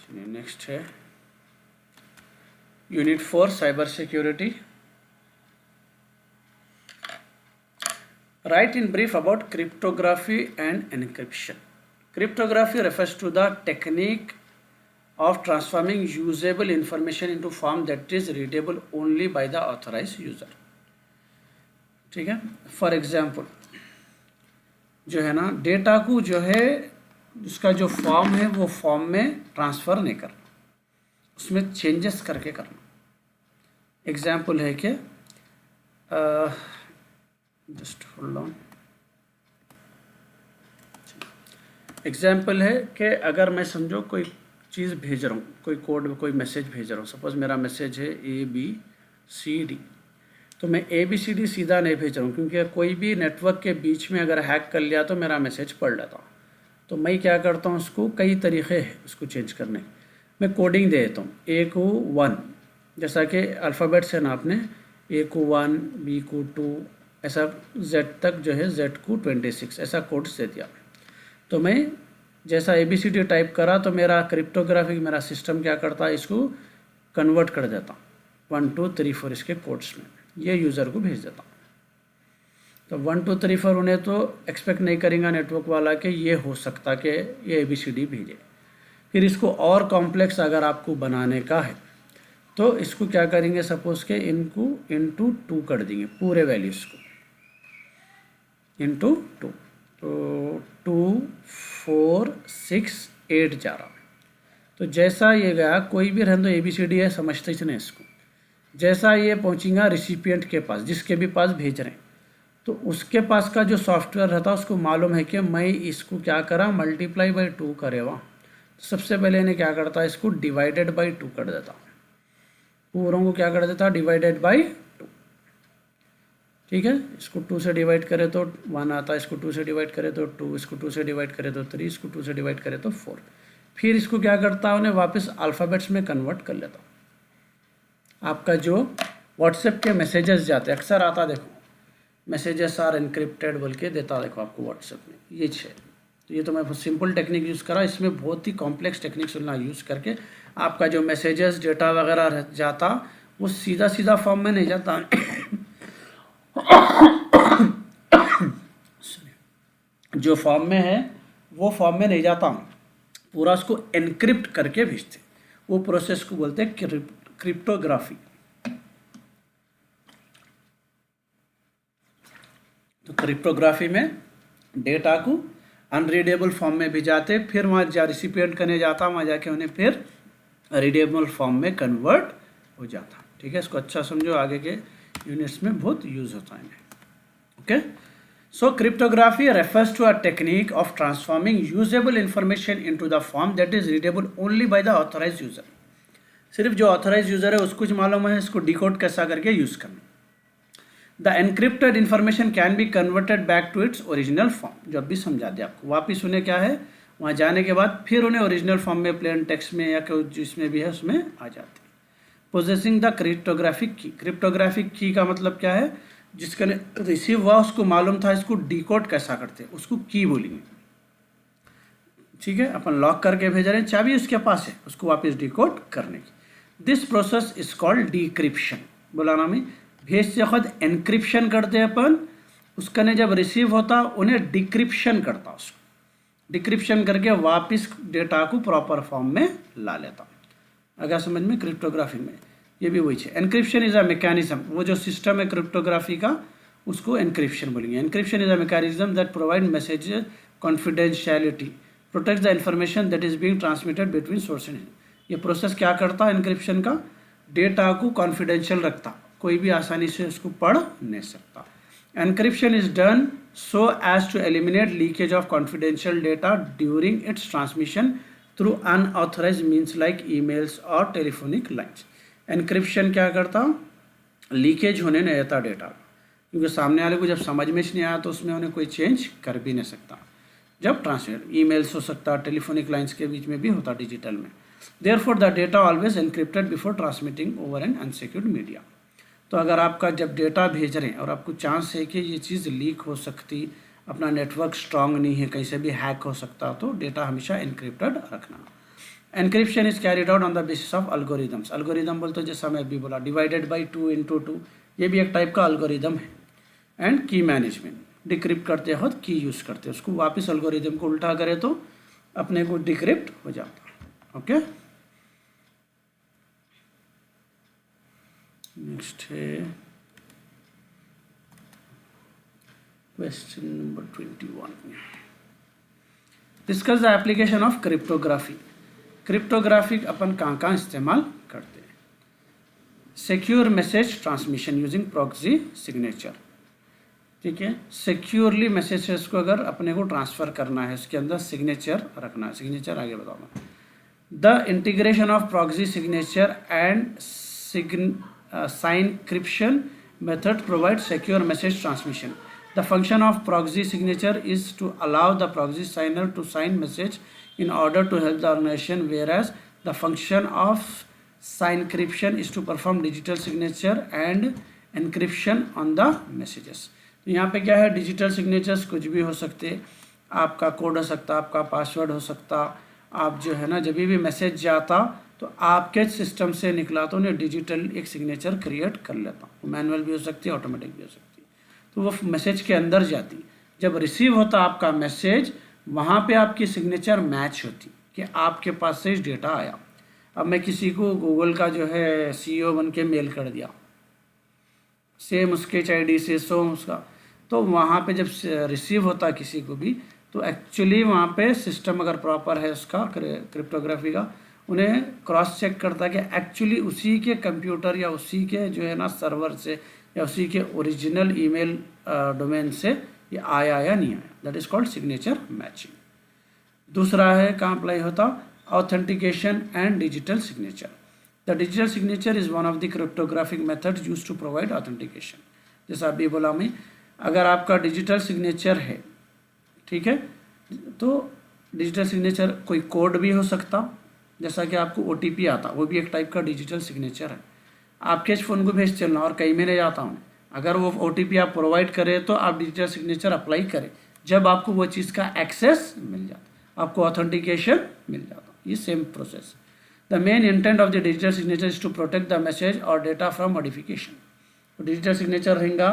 Next है unit 4 cyber security. Write in brief about cryptography and encryption. Cryptography refers to the technique of transforming usable information into form that is readable only by the authorized user. ठीक है। For example जो है ना, data को जो है उसका जो फॉर्म है वो फॉर्म में ट्रांसफ़र नहीं करना, उसमें चेंजेस करके करना। एग्जाम्पल है कि जस्ट होल्ड ऑन। एग्जाम्पल है कि अगर मैं समझो कोई चीज़ भेज रहा हूँ, कोई कोड में कोई मैसेज भेज रहा हूँ, सपोज़ मेरा मैसेज है ABCD, तो मैं ABCD सीधा नहीं भेज रहा हूँ, क्योंकि कोई भी नेटवर्क के बीच में अगर हैक कर लिया तो मेरा मैसेज पढ़ लेता हूँ। तो मैं क्या करता हूँ, उसको कई तरीक़े हैं उसको चेंज करने। मैं कोडिंग दे देता हूँ, A को 1, जैसा कि अल्फ़ाबेट्स है ना, आपने A को 1, B को 2, ऐसा Z तक जो है Z को 26, ऐसा कोड्स दे दिया। तो मैं जैसा ABCD टाइप करा तो मेरा क्रिप्टोग्राफिक मेरा सिस्टम क्या करता है, इसको कन्वर्ट कर देता 1 2 3 4 इसके कोड्स में, ये यूज़र को भेज देता। तो 1 2 3 4 उन्हें तो एक्सपेक्ट नहीं करेंगे नेटवर्क वाला कि ये हो सकता कि ये ABCD भेजे। फिर इसको और कॉम्प्लेक्स अगर आपको बनाने का है तो इसको क्या करेंगे, सपोज़ के इनको इंटू 2 कर देंगे, पूरे वैल्यूज़ को इंटू 2, तो 2 4 6 8 जा रहा। तो जैसा ये गया, कोई भी रहने दो ABCD है, समझते ही नहीं इसको, जैसा ये पहुंचेगा रिसिपिएंट के पास, जिसके भी पास भेज रहे हैं, तो उसके पास का जो सॉफ्टवेयर रहता है उसको मालूम है कि मैं इसको क्या करा, मल्टीप्लाई बाई 2 करे वहाँ। सबसे पहले इन्हें क्या करता है, इसको डिवाइडेड बाई 2 कर देता, पूरों को क्या कर देता, डिवाइडेड बाई 2। ठीक है, इसको 2 से डिवाइड करे तो 1 आता है, इसको 2 से डिवाइड करे तो 2, इसको 2 से डिवाइड करे तो 3, इसको 2 से डिवाइड करे तो 4। फिर इसको क्या करता है, उन्हें वापस अल्फ़ाबेट्स में कन्वर्ट कर लेता। आपका जो व्हाट्सएप के मैसेजेस जाते हैं, अक्सर आता देखो, मैसेजेस आर एनक्रिप्टेड बोल के देता देखो आपको व्हाट्सएप में, ये है। तो ये तो मैं सिंपल टेक्निक यूज़ करा, इसमें बहुत ही कॉम्प्लेक्स टेक्निक्स ना यूज़ करके आपका जो मैसेजेस डेटा वगैरह जाता वो सीधा सीधा फॉर्म में नहीं जाता जो फॉर्म में है वो फॉर्म में नहीं जाता, पूरा उसको एनक्रिप्ट करके भेजते, वो प्रोसेस को बोलते हैं क्रिप्टोग्राफी। तो क्रिप्टोग्राफी में डेटा को अनरीडेबल फॉर्म में भिजाते, फिर वहाँ जा रिसिपिएंट करने जाता, वहाँ जाके उन्हें फिर रीडेबल फॉर्म में कन्वर्ट हो जाता। ठीक है, इसको अच्छा समझो, आगे के यूनिट्स में बहुत यूज़ होता है। Okay, so cryptography refers to a technique of transforming usable information into the form that is readable only by the authorized user. सिर्फ जो ऑथराइज्ड यूज़र है उसको मालूम है इसको डिकोड कैसा करके यूज़ करना। The encrypted information can be converted back to its original form. जो अभी समझा दिया आपको, वापिस उन्हें क्या है, वहाँ जाने के बाद फिर उन्हें ओरिजिनल फॉर्म में, प्लेन टेक्स्ट में या जिसमें भी है उसमें आ जाते। पोजेसिंग द क्रिप्टोग्राफिक की। क्रिप्टोग्राफिक की का मतलब क्या है, जिसका रिसीव हुआ उसको मालूम था इसको डिकोड कैसा करते, उसको की बोलेंगे। ठीक है, अपन लॉक करके भेज रहे हैं, चाबी उसके पास है, उसको वापस डिकोड करने की। This process is called decryption. बोला ना, मैं भेज से खुद एनक्रिप्शन करते हैं अपन, उसका ने जब रिसीव होता उन्हें डिक्रिप्शन करता, उसको डिक्रिप्शन करके वापस डेटा को प्रॉपर फॉर्म में ला लेता। अगर समझ में, क्रिप्टोग्राफी में ये भी वही है। एनक्रिप्शन इज अ मैकेनिज्म, वो जो सिस्टम है क्रिप्टोग्राफी का उसको एनक्रिप्शन बोलेंगे। Encryption is a mechanism that provide message confidentiality, protect the information that is being transmitted between source and. ये प्रोसेस क्या करता है एनक्रिप्शन का, डेटा को कॉन्फिडेंशियल रखता, कोई भी आसानी से उसको पढ़ नहीं सकता। Encryption is done so as to eliminate leakage of confidential data during its transmission through unauthorized means like emails और टेलीफोनिक लाइन्स। एनक्रिप्शन क्या करता, लीकेज होने नहीं देता डेटा, क्योंकि सामने वाले को जब समझ में नहीं आया तो उसमें उन्हें कोई चेंज कर भी नहीं सकता। जब ट्रांसमिट ईमेल्स हो सकता, टेलीफोनिक लाइन्स के बीच में भी होता डिजिटल में। Therefore the data always encrypted before transmitting over an unsecured media. तो अगर आपका जब डेटा भेज रहे हैं और आपको चांस है कि ये चीज़ लीक हो सकती, अपना नेटवर्क स्ट्रांग नहीं है, कहीं से भी हैक हो सकता, तो डेटा हमेशा एनक्रिप्टेड रखना। Encryption is carried out on the basis of algorithms. Algorithm बोलते तो जैसा मैं अभी बोला डिवाइडेड बाई 2 into 2, ये भी एक टाइप का अल्गोरिदम है। एंड की मैनेजमेंट, डिक्रिप्ट करते वक्त की यूज़ करते हैं, उसको वापस अल्गोरिदम को उल्टा करें तो अपने को डिक्रिप्ट हो जाता है। ओके, नेक्स्ट है question number 21। Discuss the application of cryptography. Cryptography अपन कहाँ कहाँ इस्तेमाल करते हैं? Secure message transmission using proxy signature. ठीक है, सिक्योरली मैसेजेस को अगर अपने को ट्रांसफ़र करना है, इसके अंदर सिग्नेचर रखना है। सिग्नेचर आगे बताऊंगा। The integration of proxy signature and signcryption method provide secure message transmission. The function of proxy signature is to allow the proxy signer to sign message in order to help the organization, whereas the function of sign encryption is to perform digital signature and encryption on the messages. तो यहाँ पे क्या है, digital signatures कुछ भी हो सकते, आपका कोड हो सकता, आपका पासवर्ड हो सकता, आप जो है ना जब भी मैसेज जाता तो आपके सिस्टम से निकला तो उन्हें डिजिटल एक सिग्नेचर क्रिएट कर लेता हूँ। मैनुअल भी हो सकती है, ऑटोमेटिक भी हो सकती है। तो वो मैसेज के अंदर जाती, जब रिसीव होता आपका मैसेज, वहाँ पे आपकी सिग्नेचर मैच होती कि आपके पास से डेटा आया। अब मैं किसी को गूगल का जो है CEO बन के मेल कर दिया, सेम उसके ID से उसका, तो वहाँ पे जब रिसीव होता किसी को भी, तो एक्चुअली वहाँ पे सिस्टम अगर प्रॉपर है उसका क्रिप्टोग्राफी का, उन्हें क्रॉस चेक करता कि एक्चुअली उसी के कंप्यूटर या उसी के जो है ना सर्वर से या उसी के ओरिजिनल ईमेल डोमेन से ये आया या नहीं आया। That is called signature matching. दूसरा है कहाँ अप्लाई होता, authentication and digital signature. The digital signature is one of the cryptographic method use to provide authentication. जैसा अभी बोला मैं, अगर आपका डिजिटल सिग्नेचर है, ठीक है, तो डिजिटल सिग्नेचर कोई कोड भी हो सकता, जैसा कि आपको OTP आता, वो भी एक टाइप का डिजिटल सिग्नेचर है। आपके फ़ोन को भेज चलना और कहीं में ले जाता हूँ, अगर वो OTP आप प्रोवाइड करें तो आप डिजिटल सिग्नेचर अप्लाई करें, जब आपको वो चीज़ का एक्सेस मिल जाता, आपको ऑथेंटिकेशन मिल जाता, ये same process. The main intent of the digital signature is to protect the message और डेटा फ्रॉम मॉडिफिकेशन। तो डिजिटल सिग्नेचर रहेगा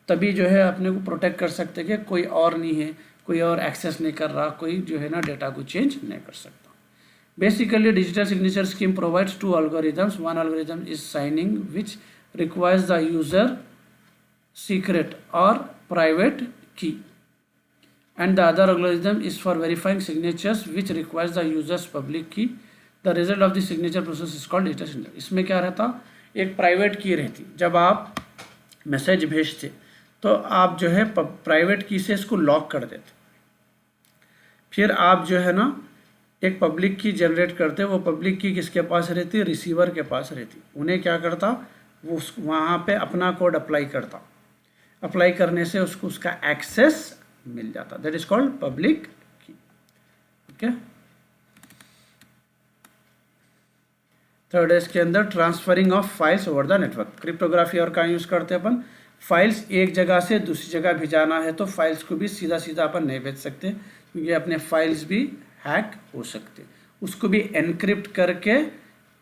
तभी जो है अपने को प्रोटेक्ट कर सकते कि कोई और नहीं है, कोई और एक्सेस नहीं कर रहा, कोई जो है ना डेटा को चेंज नहीं कर सकता। Basically, digital signature scheme provides two algorithms. One algorithm is signing, which requires the user secret or private key, and the other algorithm is for verifying signatures, which requires the user's public key. The result of the signature process is called digital signature. इसमें क्या रहता, एक private की रहती, जब आप message भेजते तो आप जो है प्राइवेट की से इसको लॉक कर देते, फिर आप जो है ना एक पब्लिक की जनरेट करते, वो पब्लिक की किसके पास रहती, रिसीवर के पास रहती। उन्हें क्या करता, वो वहाँ पे अपना कोड अप्लाई करता, अप्लाई करने से उसको उसका एक्सेस मिल जाता। दैट इज कॉल्ड पब्लिक की। ओके, थर्ड है इसके अंदर transferring of files over the network. Cryptography और कहाँ यूज़ करते हैं अपन, फाइल्स एक जगह से दूसरी जगह भिजाना है तो फाइल्स को भी सीधा सीधा अपन नहीं भेज सकते, क्योंकि अपने फाइल्स भी हैक हो सकते, उसको भी एनक्रिप्ट करके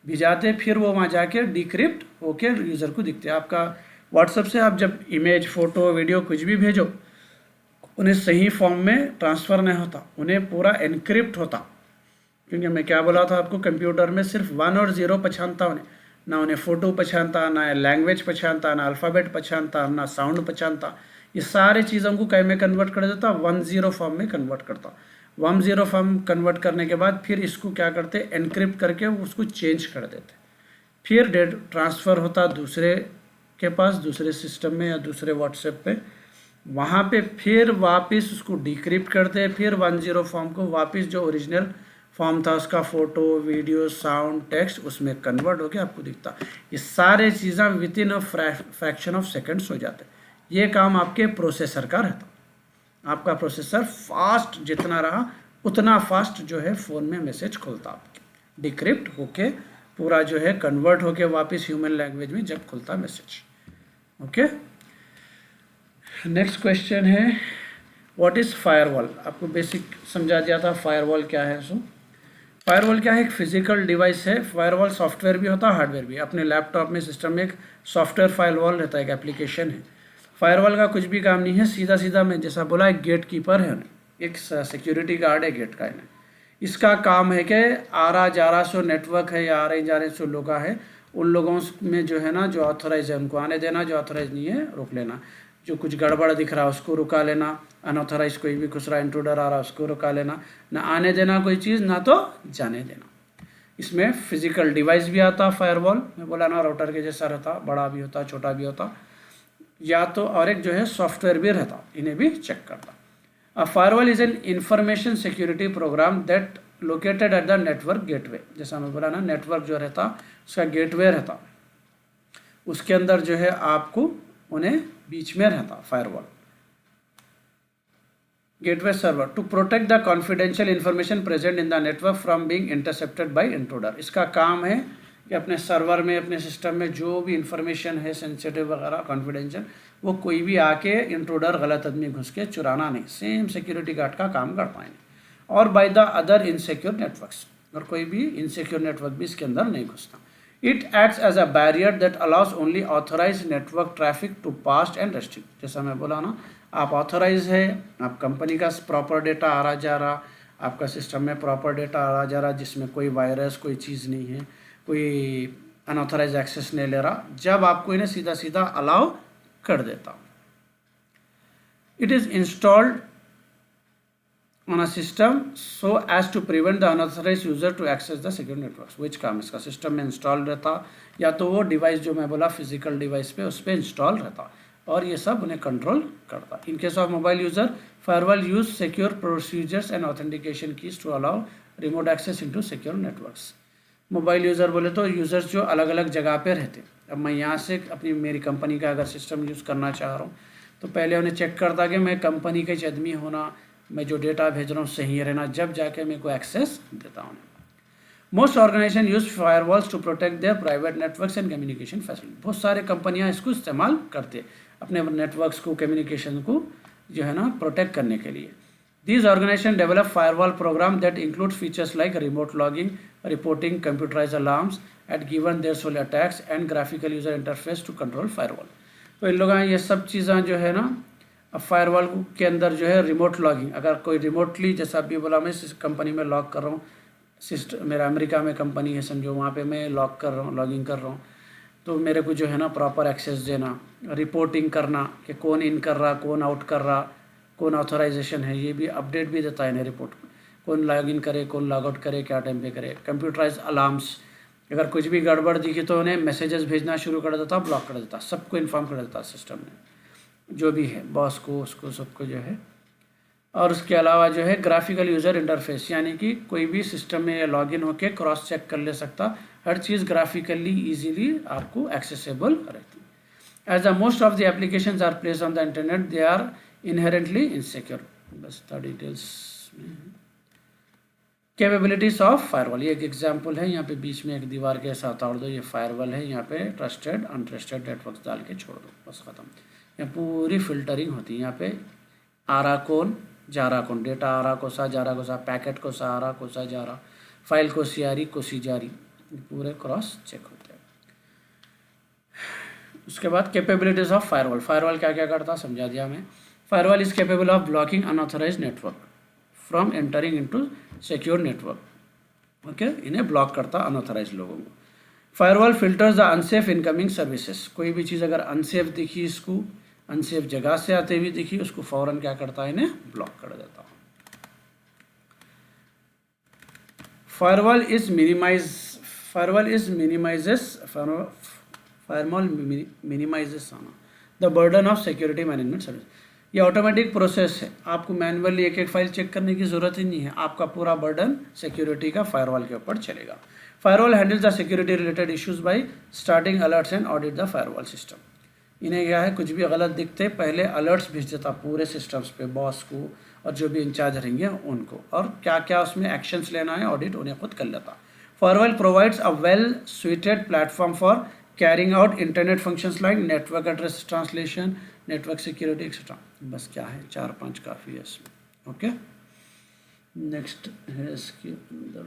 भिजाते, फिर वो वहाँ जाके डिक्रिप्ट होके यूज़र को दिखते। आपका व्हाट्सएप से आप जब इमेज, फोटो, वीडियो कुछ भी भेजो, उन्हें सही फॉर्म में ट्रांसफ़र नहीं होता, उन्हें पूरा एनक्रिप्ट होता, क्योंकि मैं क्या बोला था आपको, कंप्यूटर में सिर्फ 1 और 0 पहचानता, उन्हें ना, उन्हें फ़ोटो पहचानता, ना लैंग्वेज पहचानता, ना अल्फ़ाबेट पहचानता, ना साउंड पहचानता। ये सारे चीज़ों को कहीं में कन्वर्ट कर देता, 1-0 फॉर्म में कन्वर्ट करता। 1-0 फॉर्म कन्वर्ट करने के बाद फिर इसको क्या करते, एनक्रिप्ट करके उसको चेंज कर देते, फिर डेट ट्रांसफ़र होता दूसरे के पास, दूसरे सिस्टम में या दूसरे व्हाट्सएप पे, वहाँ पे फिर वापस उसको डिक्रिप्ट करते, फिर 1-0 फॉर्म को वापस जो ओरिजिनल फॉर्म था उसका फ़ोटो, वीडियो, साउंड, टेक्स्ट उसमें कन्वर्ट होकर आपको दिखता। ये सारे चीज़ें with in a fraction of seconds हो जाते। ये काम आपके प्रोसेसर का रहता। आपका प्रोसेसर फास्ट जितना रहा उतना फास्ट जो है फ़ोन में मैसेज खुलता, आपके डिक्रिप्ट होके पूरा जो है कन्वर्ट होके वापस ह्यूमन लैंग्वेज में जब खुलता मैसेज। ओके, नेक्स्ट क्वेश्चन है व्हाट इज़ फायरवॉल। आपको बेसिक समझा दिया था फायरवॉल क्या है। सो फायरवॉल क्या है? एक फिजिकल डिवाइस है। फायरवॉल सॉफ्टवेयर भी होता है, हार्डवेयर भी। अपने लैपटॉप में, सिस्टम में एक सॉफ्टवेयर फायरवॉल रहता है, एक एप्लीकेशन है। फायरवॉल का कुछ भी काम नहीं है, सीधा सीधा मैं जैसा बोला एक गेट कीपर है, एक सिक्योरिटी गार्ड है गेट का। इसका काम है कि आ रहा जा रहा सो नेटवर्क है या आ रहे जा रहे सो लोग है, उन लोगों में जो है ना, जो ऑथोराइज है उनको आने देना, जो ऑथोराइज नहीं है रोक लेना। जो कुछ गड़बड़ दिख रहा है उसको रुका लेना, अनऑथोराइज कोई भी घुस रहा इंट्रूडर आ रहा उसको रुका लेना, ना आने देना कोई चीज़, ना तो जाने देना। इसमें फिजिकल डिवाइस भी आता फायरवॉल, मैं बोला ना राउटर के जैसा रहता, बड़ा भी होता छोटा भी होता, या तो और एक जो है सॉफ्टवेयर भी रहता, इन्हें भी चेक करता। A firewall is an information security program that located at the network gateway. जैसा मैं बोला ना, नेटवर्क जो रहता उसका गेटवे रहता, उसके अंदर जो है आपको उन्हें बीच में रहता firewall, gateway server, to protect the confidential information present in the network from being intercepted by intruder. इसका काम है कि अपने सर्वर में, अपने सिस्टम में जो भी इंफॉर्मेशन है सेंसिटिव वगैरह कॉन्फिडेंशियल, वो कोई भी आके इंट्रूडर गलत आदमी घुस के चुराना नहीं। सेम सिक्योरिटी गार्ड का काम कर पाएंगे। और by the other insecure networks, और कोई भी इनसिक्योर नेटवर्क भी इसके अंदर नहीं घुसता। It acts as a barrier that allows only authorize network traffic to pass and restrict. जैसा मैं बोला ना, आप ऑथोराइज है, आप कंपनी का प्रॉपर डेटा आ रहा जा रहा, आपका सिस्टम में प्रॉपर डेटा आ रहा जा रहा, जिसमें कोई वायरस कोई चीज़ नहीं है, कोई अनऑथोराइज एक्सेस नहीं ले रहा, जब आपको इन्हें सीधा सीधा अलाउ कर देता। It is installed on a system so as to prevent the unauthorized user to access the secure networks। which काम इसका सिस्टम में इंस्टॉल रहता, या तो वो डिवाइस जो मैं बोला फिजिकल डिवाइस पे उस पर इंस्टॉल रहता, और ये सब उन्हें कंट्रोल करता। In case of mobile user, firewall use secure procedures and authentication keys to allow remote access into secure networks. Mobile user बोले तो यूज़र्स जो अलग अलग जगह पे रहते। अब मैं यहाँ से अपनी मेरी कंपनी का अगर सिस्टम यूज़ करना चाह रहा हूँ, तो पहले उन्हें चेक करता कि मैं कंपनी का आदमी होना, मैं जो डेटा भेज रहा हूँ सही रहना, जब जाके मेरे को एक्सेस देता हूँ। Most organisation use firewalls to protect their private networks and communication facility. बहुत सारे कंपनियां इसको इस्तेमाल करते अपने नेटवर्क्स को, कम्युनिकेशन को जो है ना प्रोटेक्ट करने के लिए। These organizations develop firewall program that include features like remote logging, reporting, computerized alarms at given their sole attacks and graphical user interface to control firewall। तो इन लोगों ये सब चीज़ें जो है ना, अब फायरवॉल के अंदर जो है रिमोट लॉगिंग, अगर कोई रिमोटली, जैसा अभी बोला मैं कंपनी में लॉग कर रहा हूँ, सिस्टम मेरा अमेरिका में कंपनी है समझो, वहाँ पे मैं लॉग कर रहा हूँ, लॉगिंग कर रहा हूँ, तो मेरे को जो है ना प्रॉपर एक्सेस देना, रिपोर्टिंग करना कि कौन इन कर रहा, कौन आउट कर रहा, कौन ऑथराइजेशन है, ये भी अपडेट भी देता है इन्हें रिपोर्ट में, कौन लॉग इन करे, कौन लॉग आउट करे, क्या टाइम पे करे। कंप्यूटराइज अलार्म्स, अगर कुछ भी गड़बड़ दिखी तो उन्हें मैसेजेस भेजना शुरू कर देता, ब्लॉक कर देता, सबको इन्फॉर्म कर देता सिस्टम में, जो भी है बॉस को, उसको, सबको जो है। और उसके अलावा जो है ग्राफिकल यूज़र इंटरफेस, यानी कि कोई भी सिस्टम में लॉग इन होकर क्रॉस चेक कर ले सकता, हर चीज़ ग्राफिकली ईजीली आपको एक्सेसिबल रहती। As the most of the applications are placed on the internet, they are inherently insecure. बस था डिटेल्स में। कैपेबिलिटीज ऑफ फायरवॉल, ये एक एग्जांपल है, यहाँ पे बीच में एक दीवार के साथ और दो, ये फायरवॉल है, यहाँ पे ट्रस्टेड अनट्रस्टेड नेटवर्क डाल के छोड़ दो, बस ख़त्म। यहाँ पूरी फिल्टरिंग होती है, यहाँ पे आ रहा कौन, जा रहा कौन, डेटा आ रहा कोसा, जा रहा कोसा, पैकेट कोसा आ रहा, कोसा जा रहा, फाइल कोसी आ रही, कोसी जा रही, पूरे क्रॉस चेक होते हैं। उसके बाद कैपेबिलिटीज ऑफ फायरवॉल, फायरवॉल क्या क्या करता समझा दिया मैं। Firewall is capable of blocking unauthorised network from entering into secure network. Okay, इन्हें ब्लॉक करता अनऑथराइज्ड लोगों को। Firewall filters the unsafe incoming services, कोई भी चीज़ अगर अनसेफ दिखी, इसको अनसेफ जगह से आते हुए दिखी, उसको फौरन क्या करता है, इन्हें ब्लॉक कर देता। Firewall is minimises the burden of security management service. ये ऑटोमेटिक प्रोसेस है, आपको मैनुअली एक एक फाइल चेक करने की ज़रूरत ही नहीं है, आपका पूरा बर्डन सिक्योरिटी का फायरवॉल के ऊपर चलेगा। Firewall handles the security related issues by starting alerts and audit the firewall system. इन्हें क्या है, कुछ भी गलत दिखते पहले अलर्ट्स भेज देता पूरे सिस्टम्स पे, बॉस को और जो भी इंचार्ज रहेंगे उनको, और क्या क्या उसमें एक्शंस लेना है ऑडिट उन्हें खुद कर लेता। Firewall provides a well suited platform for carrying out internet functions like network address translation, network security etcetera. बस क्या है, 4-5 काफ़ी है इसमें। ओके, नेक्स्ट है इसके अंदर